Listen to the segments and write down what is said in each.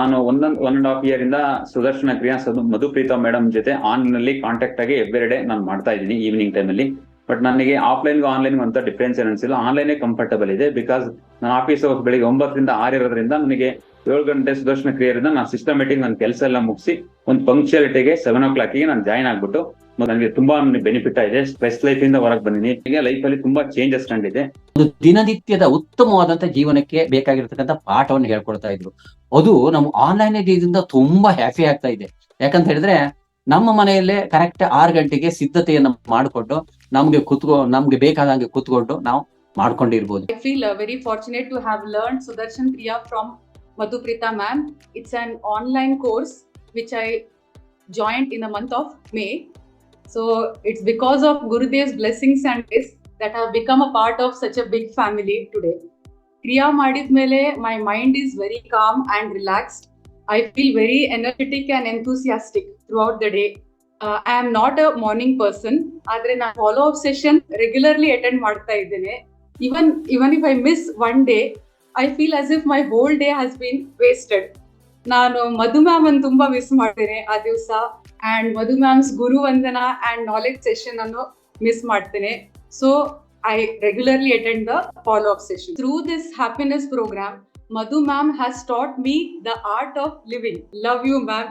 ನಾನು 1.5 year ಇಂದ ಸುದರ್ಶನ ಕ್ರಿಯಾ ಮಧುಪ್ರೀತಾ ಮೇಡಮ್ ಜೊತೆ ಆನ್ಲೈನ್ ಅಲ್ಲಿ ಕಾಂಟ್ಯಾಕ್ಟ್ ಆಗಿ ಎವ್ರಿ ಡೇ ನಾನು ಮಾಡ್ತಾ ಇದ್ದೀನಿ ಈವ್ನಿಂಗ್ ಟೈಮ್ ಅಲ್ಲಿ. ಬಟ್ ನನಗೆ ಆಫ್ಲೈನ್ಗೂ ಆನ್ಲೈನ್ಗೂ ಅಂತ ಡಿಫ್ರೆನ್ಸ್ ಏನು ಅನ್ಸಿಲ್ಲ. ಆನ್ಲೈನೇ ಕಂಫರ್ಟಬಲ್ ಇದೆ. ಬಿಕಾಸ್ ನಾನು ಆಫೀಸ್ ಬೆಳಿಗ್ಗೆ 9 ರಿಂದ 6 ಇರೋದ್ರಿಂದ ನನಗೆ 7 ಗಂಟೆ ಸುದರ್ಶನ ಕ್ರಿಯೆಯಿಂದ ನಾನು ಸಿಸ್ಟಮೆಟಿಕ್ ನನ್ನ ಕೆಲಸ ಎಲ್ಲ ಮುಗಿಸಿ ಒಂದು ಪಂಕ್ಚುಯಾಲಿಟಿಗೆ 7 o'clock ನಾನು ಜಾಯ್ನ್ ಆಗ್ಬಿಟ್ಟು ನನಗೆ ತುಂಬಾ ಬೆನಿಫಿಟ್ ಆಗಿದೆ. ಸ್ಟ್ರೆಸ್ ಲೈಫ್ ಇಂದ ಹೊರಗೆ ಬಂದಿನಿ. ಈಗ ಲೈಫ್ ಅಲ್ಲಿ ತುಂಬಾ ಚೇಂಜಸ್ ಕಂಡಿದೆ. ಒಂದು ದಿನನಿತ್ಯದ ಉತ್ತಮವಾದಂತ ಜೀವನಕ್ಕೆ ಬೇಕಾಗಿರ್ತಕ್ಕಂಥ ಪಾಠವನ್ನು ಹೇಳ್ಕೊಡ್ತಾ ಇದ್ರು. ಅದು ನಮ್ಮ ಆನ್ಲೈನ್ ಇದರಿಂದ ತುಂಬಾ ಹ್ಯಾಪಿ ಆಗ್ತಾ ಇದೆ. ಯಾಕಂತ ಹೇಳಿದ್ರೆ ನಮ್ಮ ಮನೆಯಲ್ಲೇ ಕರೆಕ್ಟ್ 6 ಗಂಟೆಗೆ ಸಿದ್ಧತೆಯನ್ನ ಮಾಡಿಕೊಂಡು ನಮ್ಗೆ ಬೇಕಾದಂಗೆ ಕೂತ್ಕೊಂಡು ನಾವು ಮಾಡ್ಕೊಂಡಿರ್ಬೋದು. I feel very fortunate to have learned Sudarshan Kriya from Madhuprita ma'am. It's an online course which I joined in the month of May. So it's because of Gurudev's blessings and grace that have become a part of such a big family today. Kriya madidmele my mind is very calm and relaxed. I feel very energetic and enthusiastic throughout the day. I am not a morning person. Adre na follow up session regularly attend ಮಾಡ್ತಾ ಇದ್ದೇನೆ. Even if I miss one day, I feel as if my whole day has been wasted. ನಾನು ಮಧು ma'am ಅನ್ನು ತುಂಬಾ miss ಮಾಡ್ತೇನೆ ಆ ದಿವಸ. And Madhu ma'ams Guru Vandana and knowledge session ಅನ್ನು miss ಮಾಡ್ತೇನೆ. So I regularly attend the follow-up session. Through this happiness program, Madhu ma'am has taught me the art of living. Love you, ma'am.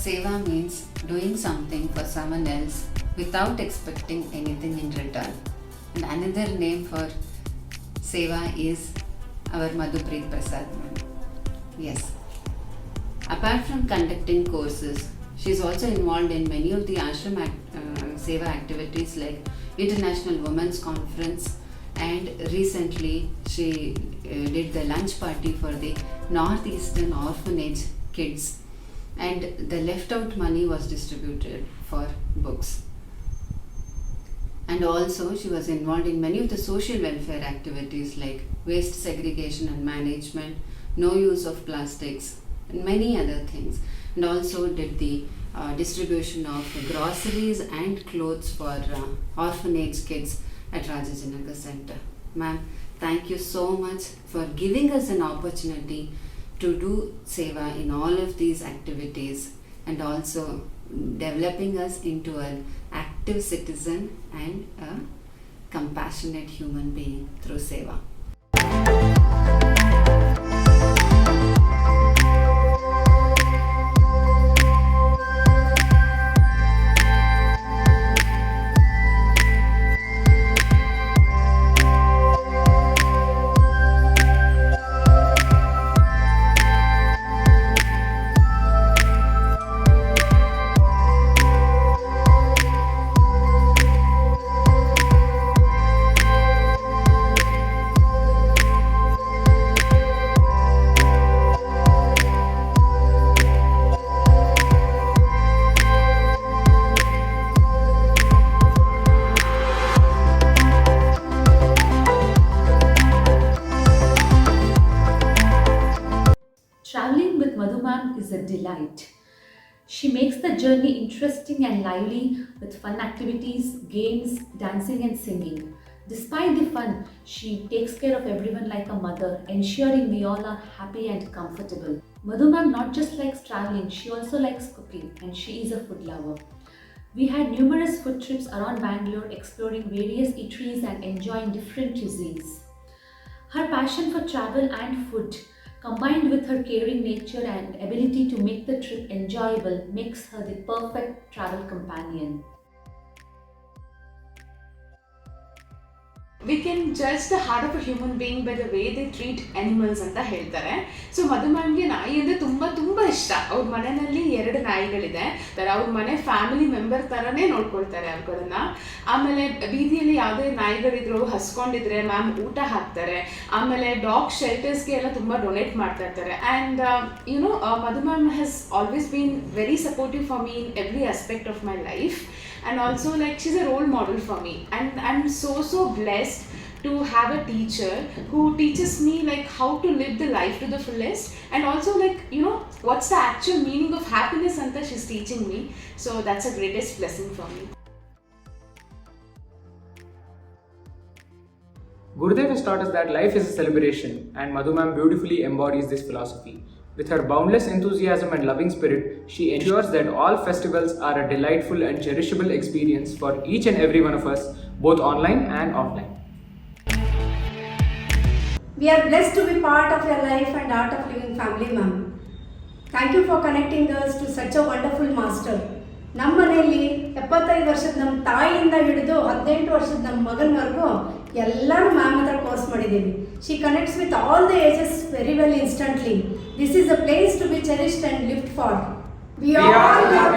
Seva means doing something for someone else without expecting anything in return. And another name for Seva is our Madhupreet Prasad ma'am. Yes. Apart from conducting courses, she is also involved in many of the ashram Seva activities like International Women's Conference, and recently she did the lunch party for the Northeastern Orphanage kids, and the left out money was distributed for books. And also she was involved in many of the social welfare activities like waste segregation and management, no use of plastics, and many other things. And also did the distribution of groceries and clothes for orphanage kids at Rajajinagar Center. Ma'am, thank you so much for giving us an opportunity to do Seva in all of these activities, and also developing us into an active citizen and a compassionate human being through Seva. Traveling with Madhu ma'am is a delight. She makes the journey interesting and lively with fun activities, games, dancing and singing. Despite the fun, she takes care of everyone like a mother, ensuring we all are happy and comfortable. Madhu ma'am not just likes traveling, she also likes cooking, and she is a food lover. We had numerous food trips around Bangalore, exploring various eateries and enjoying different cuisines. Her passion for travel and food, combined with her caring nature and ability to make the trip enjoyable, makes her the perfect travel companion. We can judge the heart of a human being by the way they treat animals ಅಂತ ಹೇಳ್ತಾರೆ. So ಮಧು ಮ್ಯಾಮ್ಗೆ ನಾಯಿ ಅಂದರೆ ತುಂಬ ಇಷ್ಟ. ಅವ್ರ ಮನೆಯಲ್ಲಿ 2 ನಾಯಿಗಳಿದೆ. ಅವ್ರ ಮನೆ ಫ್ಯಾಮಿಲಿ ಮೆಂಬರ್ ಥರನೇ ನೋಡ್ಕೊಳ್ತಾರೆ ಅವ್ಗಳನ್ನ. ಆಮೇಲೆ ಬೀದಿಯಲ್ಲಿ ಯಾವುದೇ ನಾಯಿಗಳಿದ್ರು ಹಸ್ಕೊಂಡಿದ್ರೆ ಮ್ಯಾಮ್ ಊಟ ಹಾಕ್ತಾರೆ. ಆಮೇಲೆ ಡಾಗ್ ಶೆಲ್ಟರ್ಸ್ಗೆ ಎಲ್ಲ ತುಂಬ ಡೊನೇಟ್ ಮಾಡ್ತಾ ಇರ್ತಾರೆ. And Madhu ma'am has always been very supportive for me in every aspect of my life. And also like she's a role model for me, and I'm so blessed to have a teacher who teaches me like how to live the life to the fullest, and also like, you know, what's the actual meaning of happiness anta she's teaching me. So that's the greatest blessing for me. Gurudev has taught us that life is a celebration, and Madhu ma'am beautifully embodies this philosophy. With her boundless enthusiasm and loving spirit, she ensures that all festivals are a delightful and cherishable experience for each and every one of us, both online and offline. We are blessed to be part of your life and art of living family, ma'am. Thank you for connecting us to such a wonderful master. ನಮ್ಮ ಮನೆಯಲ್ಲಿ 75 ವರ್ಷದ ನಮ್ಮ ತಾಯಿಯಿಂದ ಹಿಡಿದು 18 ವರ್ಷದ ನಮ್ಮ ಮಗನವರೆಗೂ ಎಲ್ಲರೂ ma'am ಹತ್ರ ಕೋರ್ಸ್ ಮಾಡಿದ್ದೀವಿ. She connects with all the ages very well instantly. This is a place to be cherished and lived for. We all love